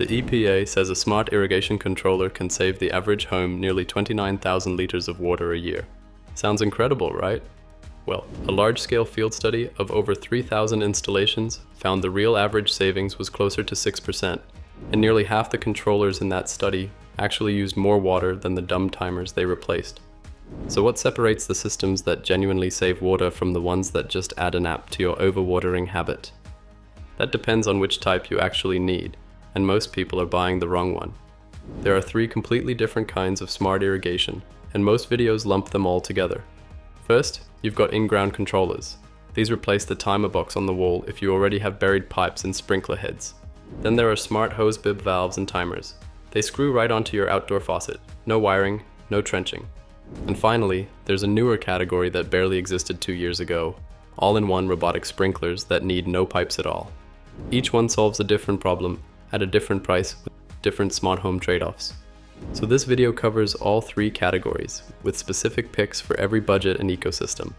The EPA says a smart irrigation controller can save the average home nearly 29,000 liters of water a year. Sounds incredible, right? Well, a large-scale field study of over 3,000 installations found the real average savings was closer to 6%, and nearly half the controllers in that study actually used more water than the dumb timers they replaced. So what separates the systems that genuinely save water from the ones that just add an app to your overwatering habit? That depends on which type you actually need, and most people are buying the wrong one. There are 3 completely different kinds of smart irrigation, and most videos lump them all together. First, you've got in-ground controllers. These replace the timer box on the wall if you already have buried pipes and sprinkler heads. Then there are smart Hose-Bib valves and timers. They screw right onto your outdoor faucet. No wiring, no trenching. And finally, there's a newer category that barely existed 2 years ago, all-in-one robotic sprinklers that need no pipes at all. Each one solves a different problem at a different price with different smart home trade-offs. So this video covers all 3 categories, with specific picks for every budget and ecosystem.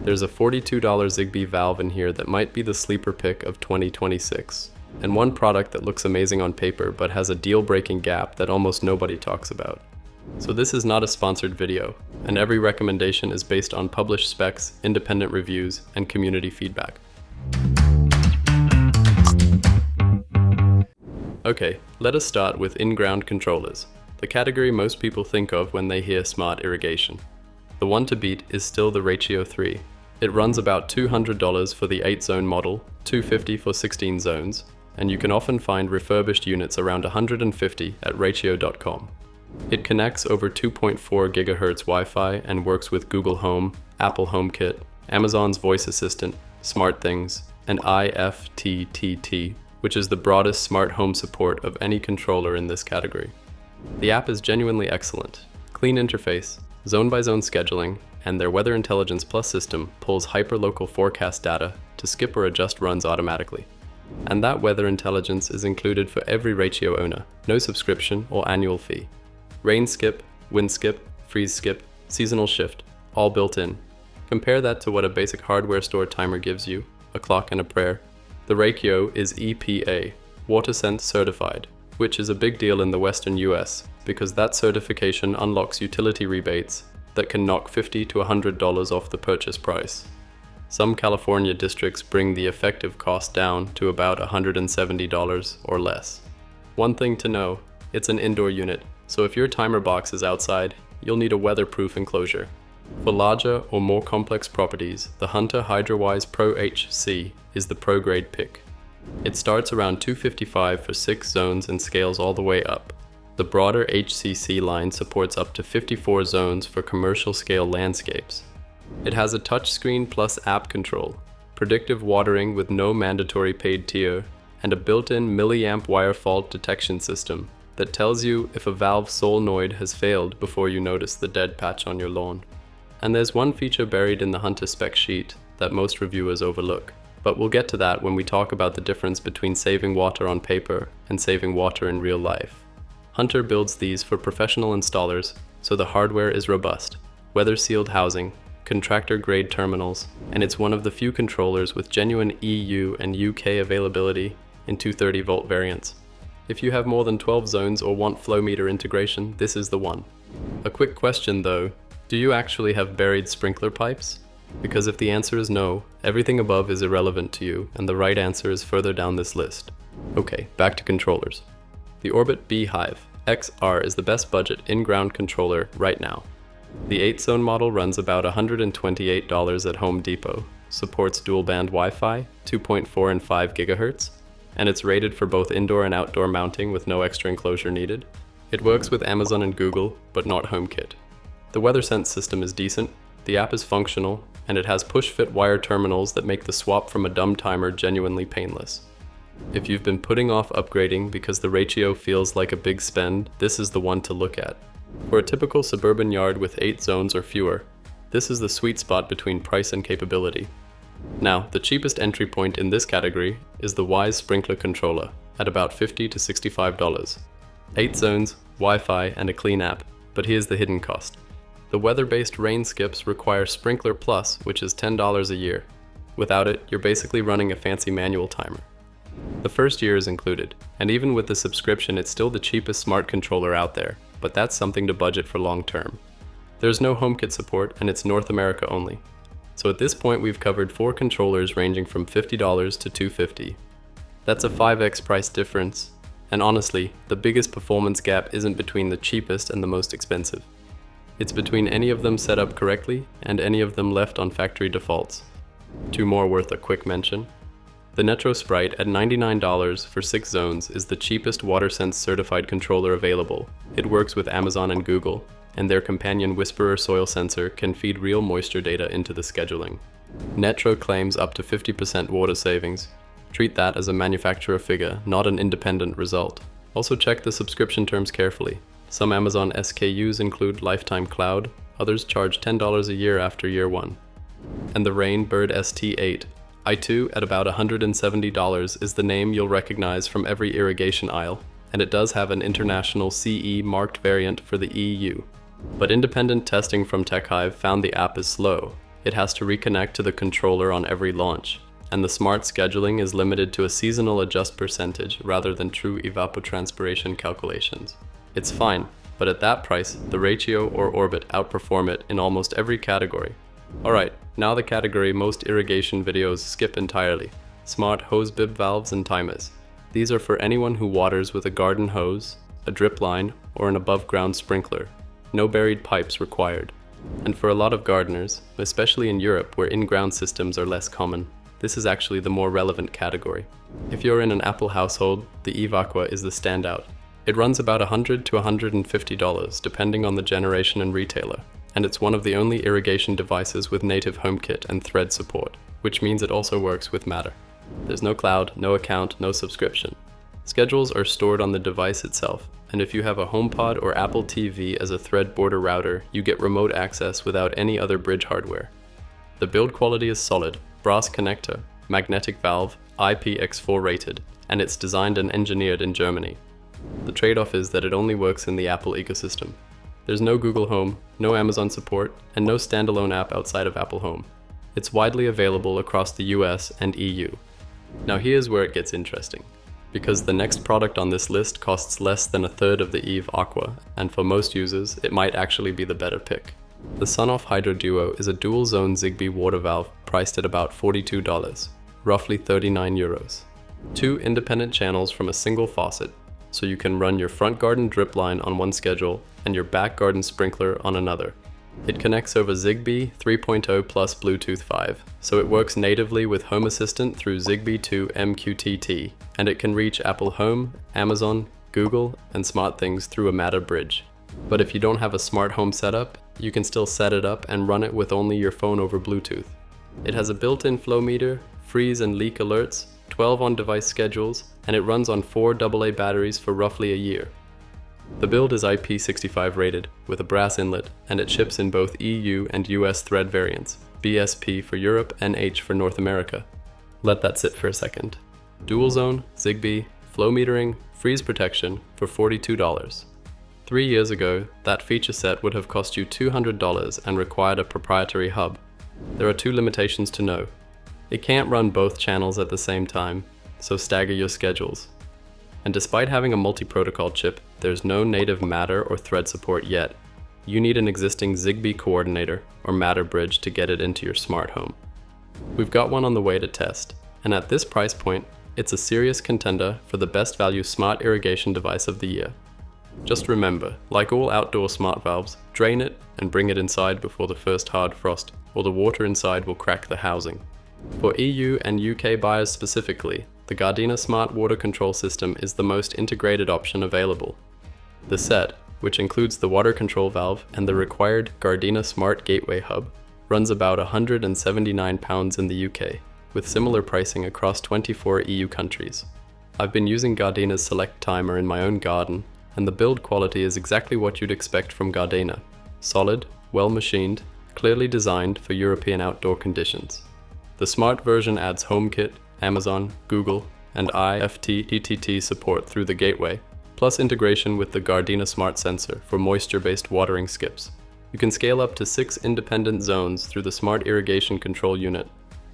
There's a $42 Zigbee valve in here that might be the sleeper pick of 2026, and one product that looks amazing on paper but has a deal-breaking gap that almost nobody talks about. So this is not a sponsored video, and every recommendation is based on published specs, independent reviews, and community feedback. Okay, let us start with in-ground controllers, the category most people think of when they hear smart irrigation. The one to beat is still the Rachio 3. It runs about $200 for the 8-zone model, $250 for 16 zones, and you can often find refurbished units around $150 at Rachio.com. It connects over 2.4 GHz Wi-Fi and works with Google Home, Apple HomeKit, Amazon's voice assistant, SmartThings, and IFTTT, which is the broadest smart home support of any controller in this category. The app is genuinely excellent. Clean interface, zone-by-zone scheduling, and their Weather Intelligence Plus system pulls hyper-local forecast data to skip or adjust runs automatically. And that weather intelligence is included for every Rachio owner, no subscription or annual fee. Rain skip, wind skip, freeze skip, seasonal shift, all built in. Compare that to what a basic hardware store timer gives you, a clock and a prayer. The Rachio is EPA, WaterSense certified, which is a big deal in the Western US because that certification unlocks utility rebates that can knock $50 to $100 off the purchase price. Some California districts bring the effective cost down to about $170 or less. One thing to know, it's an indoor unit, so if your timer box is outside, you'll need a weatherproof enclosure. For larger or more complex properties, the Hunter Hydrawise Pro HC is the pro-grade pick. It starts around $255 for 6 zones and scales all the way up. The broader HCC line supports up to 54 zones for commercial-scale landscapes. It has a touchscreen plus app control, predictive watering with no mandatory paid tier, and a built-in milliamp wire fault detection system that tells you if a valve solenoid has failed before you notice the dead patch on your lawn. And there's one feature buried in the Hunter spec sheet that most reviewers overlook. But we'll get to that when we talk about the difference between saving water on paper and saving water in real life. Hunter builds these for professional installers, so the hardware is robust, weather-sealed housing, contractor-grade terminals, and it's one of the few controllers with genuine EU and UK availability in 230-volt variants. If you have more than 12 zones or want flow meter integration, this is the one. A quick question though, do you actually have buried sprinkler pipes? Because if the answer is no, everything above is irrelevant to you, and the right answer is further down this list. Okay, back to controllers. The Orbit Beehive XR is the best budget in-ground controller right now. The 8-zone model runs about $128 at Home Depot, supports dual-band Wi-Fi, 2.4 and 5 GHz, and it's rated for both indoor and outdoor mounting with no extra enclosure needed. It works with Amazon and Google, but not HomeKit. The WeatherSense system is decent, the app is functional, and it has push-fit wire terminals that make the swap from a dumb timer genuinely painless. If you've been putting off upgrading because the Rachio feels like a big spend, this is the one to look at. For a typical suburban yard with 8 zones or fewer, this is the sweet spot between price and capability. Now, the cheapest entry point in this category is the Wyze sprinkler controller at about $50 to $65. 8 zones, Wi-Fi, and a clean app, but here's the hidden cost. The weather-based rain skips require Sprinkler Plus, which is $10 a year. Without it, you're basically running a fancy manual timer. The first year is included, and even with the subscription it's still the cheapest smart controller out there, but that's something to budget for long term. There's no HomeKit support and it's North America only. So at this point we've covered 4 controllers ranging from $50 to $250. That's a 5x price difference, and honestly, the biggest performance gap isn't between the cheapest and the most expensive. It's between any of them set up correctly and any of them left on factory defaults. 2 more worth a quick mention. The Netro Sprite at $99 for 6 zones is the cheapest WaterSense certified controller available. It works with Amazon and Google, and their companion Whisperer soil sensor can feed real moisture data into the scheduling. Netro claims up to 50% water savings. Treat that as a manufacturer figure, not an independent result. Also check the subscription terms carefully. Some Amazon SKUs include lifetime cloud, others charge $10 a year after year 1. And the Rainbird ST8. i2 at about $170 is the name you'll recognize from every irrigation aisle, and it does have an international CE marked variant for the EU. But independent testing from TechHive found the app is slow. It has to reconnect to the controller on every launch, and the smart scheduling is limited to a seasonal adjust percentage rather than true evapotranspiration calculations. It's fine, but at that price, the Rachio or Orbit outperform it in almost every category. Alright, now the category most irrigation videos skip entirely: smart Hose-Bib valves and timers. These are for anyone who waters with a garden hose, a drip line, or an above-ground sprinkler. No buried pipes required. And for a lot of gardeners, especially in Europe where in-ground systems are less common, this is actually the more relevant category. If you're in an Apple household, the Eve Aqua is the standout. It runs about $100 to $150 depending on the generation and retailer, and it's one of the only irrigation devices with native HomeKit and Thread support, which means it also works with Matter. There's no cloud, no account, no subscription. Schedules are stored on the device itself, and if you have a HomePod or Apple TV as a Thread border router, you get remote access without any other bridge hardware. The build quality is solid, brass connector, magnetic valve, IPX4 rated, and it's designed and engineered in Germany. The trade-off is that it only works in the Apple ecosystem. There's no Google Home, no Amazon support, and no standalone app outside of Apple Home. It's widely available across the US and EU. Now here's where it gets interesting, because the next product on this list costs less than a third of the Eve Aqua, and for most users, it might actually be the better pick. The SONOFF Hydro Duo is a dual-zone Zigbee water valve priced at about $42, roughly €39. 2 independent channels from a single faucet, so you can run your front garden drip line on one schedule and your back garden sprinkler on another. It connects over Zigbee 3.0 plus Bluetooth 5, so it works natively with Home Assistant through Zigbee 2 MQTT, and it can reach Apple Home, Amazon, Google, and SmartThings through a Matter bridge. But if you don't have a smart home setup, you can still set it up and run it with only your phone over Bluetooth. It has a built-in flow meter, freeze and leak alerts, 12 on-device schedules, and it runs on 4 AA batteries for roughly a year. The build is IP65 rated, with a brass inlet, and it ships in both EU and US Thread variants, BSP for Europe and H for North America. Let that sit for a second. Dual zone, Zigbee, flow metering, freeze protection for $42. 3 years ago, that feature set would have cost you $200 and required a proprietary hub. There are 2 limitations to know. It can't run both channels at the same time, so stagger your schedules. And despite having a multi-protocol chip, there's no native Matter or Thread support yet. You need an existing Zigbee coordinator or Matter bridge to get it into your smart home. We've got one on the way to test, and at this price point, it's a serious contender for the best value smart irrigation device of the year. Just remember, like all outdoor smart valves, drain it and bring it inside before the first hard frost, or the water inside will crack the housing. For EU and UK buyers specifically, the Gardena Smart Water Control System is the most integrated option available. The set, which includes the water control valve and the required Gardena Smart Gateway Hub, runs about £179 in the UK, with similar pricing across 24 EU countries. I've been using Gardena's Select Timer in my own garden, and the build quality is exactly what you'd expect from Gardena. Solid, well machined, clearly designed for European outdoor conditions. The smart version adds HomeKit, Amazon, Google, and IFTTT support through the gateway, plus integration with the Gardena Smart Sensor for moisture-based watering skips. You can scale up to 6 independent zones through the Smart Irrigation Control Unit.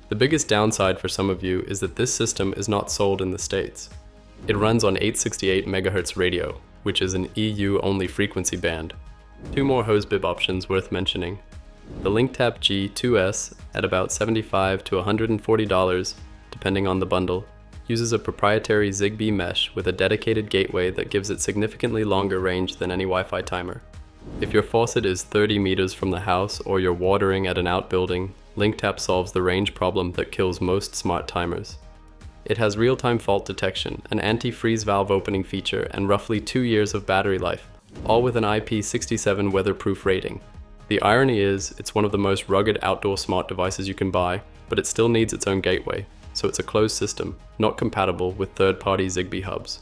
The biggest downside for some of you is that this system is not sold in the States. It runs on 868 MHz radio, which is an EU-only frequency band. Two more Hose-Bib options worth mentioning. The LinkTap G2S at about $75 to $140, depending on the bundle, uses a proprietary Zigbee mesh with a dedicated gateway that gives it significantly longer range than any Wi-Fi timer. If your faucet is 30 meters from the house or you're watering at an outbuilding, LinkTap solves the range problem that kills most smart timers. It has real-time fault detection, an anti-freeze valve opening feature, and roughly 2 years of battery life, all with an IP67 weatherproof rating. The irony is, it's one of the most rugged outdoor smart devices you can buy, but it still needs its own gateway, so it's a closed system, not compatible with third-party Zigbee hubs.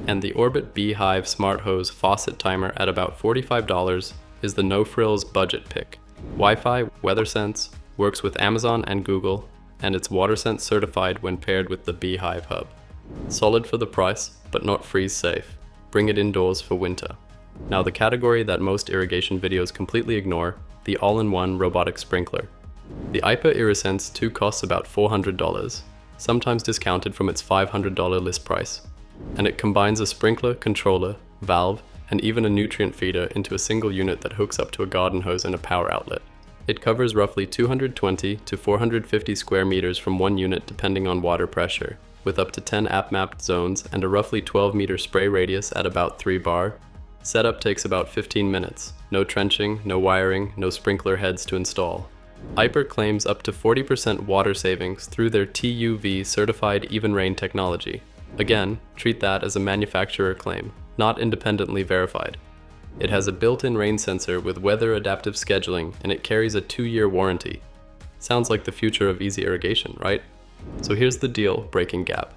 And the Orbit Beehive Smart Hose Faucet Timer at about $45 is the no-frills budget pick. Wi-Fi, WeatherSense, works with Amazon and Google, and it's WaterSense certified when paired with the Beehive hub. Solid for the price, but not freeze safe. Bring it indoors for winter. Now the category that most irrigation videos completely ignore, the all-in-one robotic sprinkler. The Aiper IrriSense 2 costs about $400, sometimes discounted from its $500 list price. And it combines a sprinkler, controller, valve, and even a nutrient feeder into a single unit that hooks up to a garden hose and a power outlet. It covers roughly 220 to 450 square meters from one unit depending on water pressure, with up to 10 app-mapped zones and a roughly 12-meter spray radius at about 3 bar. Setup takes about 15 minutes. No trenching, no wiring, no sprinkler heads to install. Aiper claims up to 40% water savings through their TUV certified even rain technology. Again, treat that as a manufacturer claim, not independently verified. It has a built-in rain sensor with weather adaptive scheduling, and it carries a 2-year warranty. Sounds like the future of easy irrigation, right? So here's the deal-breaking gap.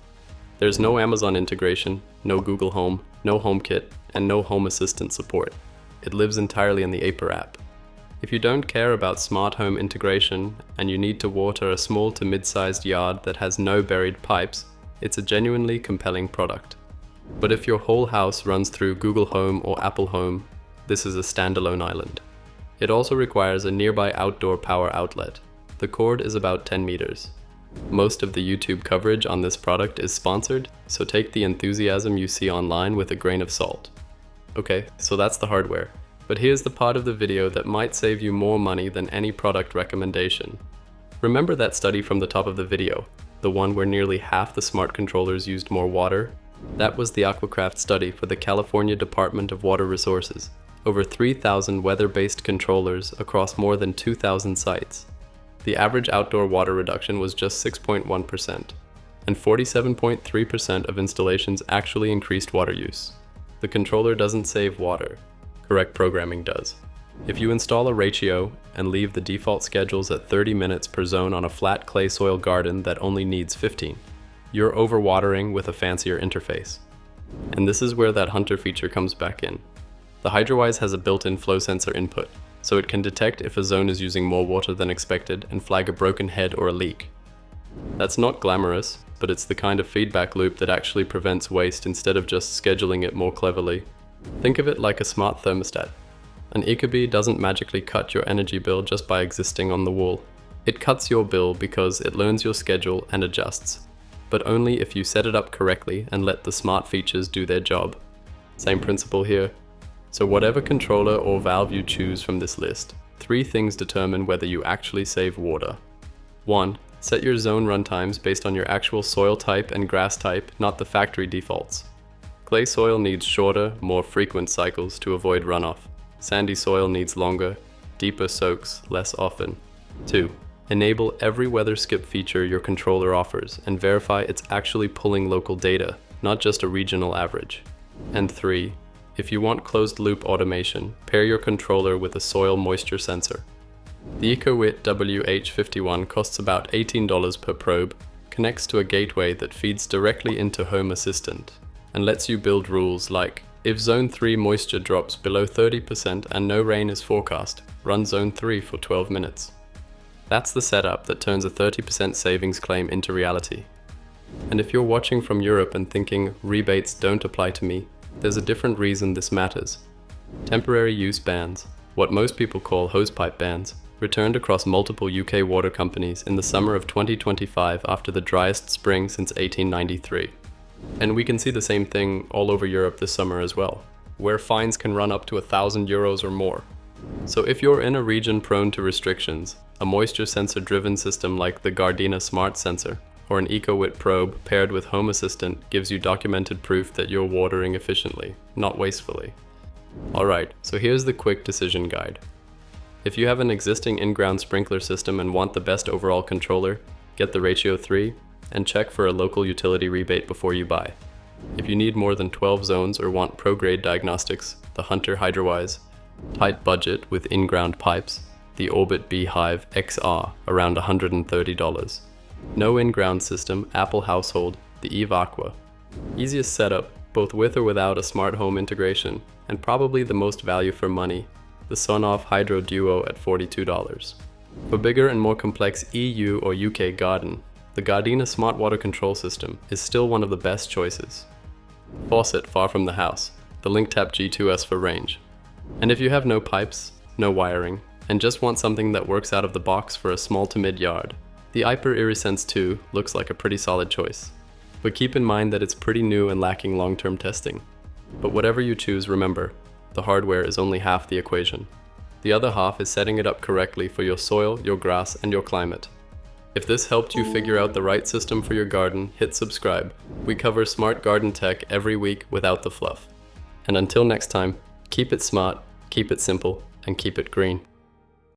There's no Amazon integration, no Google Home, no HomeKit, and no Home Assistant support. It lives entirely in the Aiper app. If you don't care about smart home integration and you need to water a small to mid-sized yard that has no buried pipes, it's a genuinely compelling product. But if your whole house runs through Google Home or Apple Home, this is a standalone island. It also requires a nearby outdoor power outlet. The cord is about 10 meters. Most of the YouTube coverage on this product is sponsored, so take the enthusiasm you see online with a grain of salt. Okay, so that's the hardware. But here's the part of the video that might save you more money than any product recommendation. Remember that study from the top of the video, the one where nearly half the smart controllers used more water? That was the Aqua study for the California Department of Water Resources. Over 3,000 weather-based controllers across more than 2,000 sites. The average outdoor water reduction was just 6.1%, and 47.3% of installations actually increased water use. The controller doesn't save water. Correct programming does. If you install a Rachio and leave the default schedules at 30 minutes per zone on a flat clay soil garden that only needs 15, you're overwatering with a fancier interface. And this is where that Hunter feature comes back in. The Hydrawise has a built-in flow sensor input, so it can detect if a zone is using more water than expected and flag a broken head or a leak. That's not glamorous, but it's the kind of feedback loop that actually prevents waste instead of just scheduling it more cleverly. Think of it like a smart thermostat. An Ecobee doesn't magically cut your energy bill just by existing on the wall. It cuts your bill because it learns your schedule and adjusts, but only if you set it up correctly and let the smart features do their job. Same principle here. So whatever controller or valve you choose from this list, 3 things determine whether you actually save water. 1. Set your zone runtimes based on your actual soil type and grass type, not the factory defaults. Clay soil needs shorter, more frequent cycles to avoid runoff. Sandy soil needs longer, deeper soaks less often. 2. Enable every weather skip feature your controller offers and verify it's actually pulling local data, not just a regional average. And 3. If you want closed-loop automation, pair your controller with a soil moisture sensor. The EcoWit WH51 costs about $18 per probe, connects to a gateway that feeds directly into Home Assistant, and lets you build rules like, if Zone 3 moisture drops below 30% and no rain is forecast, run Zone 3 for 12 minutes. That's the setup that turns a 30% savings claim into reality. And if you're watching from Europe and thinking, rebates don't apply to me, there's a different reason this matters. Temporary use bans, what most people call hosepipe bans, returned across multiple UK water companies in the summer of 2025 after the driest spring since 1893. And we can see the same thing all over Europe this summer as well, where fines can run up to €1,000 or more. So if you're in a region prone to restrictions, a moisture sensor driven system like the Gardena Smart Sensor or an EcoWit probe paired with Home Assistant gives you documented proof that you're watering efficiently, not wastefully. Alright, so here's the quick decision guide. If you have an existing in-ground sprinkler system and want the best overall controller, get the Rachio 3 and check for a local utility rebate before you buy. If you need more than 12 zones or want pro-grade diagnostics, the Hunter Hydrawise, tight budget with in-ground pipes, the Orbit Beehive XR around $130. No in-ground system, Apple household, the Eve Aqua. Easiest setup, both with or without a smart home integration, and probably the most value for money, the SONOFF Hydro Duo at $42. For bigger and more complex EU or UK garden, the Gardena Smart Water Control System is still one of the best choices. Faucet far from the house, the LinkTap G2S for range. And if you have no pipes, no wiring, and just want something that works out of the box for a small to mid yard, the Aiper IrriSense 2 looks like a pretty solid choice. But keep in mind that it's pretty new and lacking long-term testing. But whatever you choose, remember, the hardware is only half the equation. The other half is setting it up correctly for your soil, your grass, and your climate. If this helped you figure out the right system for your garden, hit subscribe. We cover smart garden tech every week without the fluff. And until next time, keep it smart, keep it simple, and keep it green.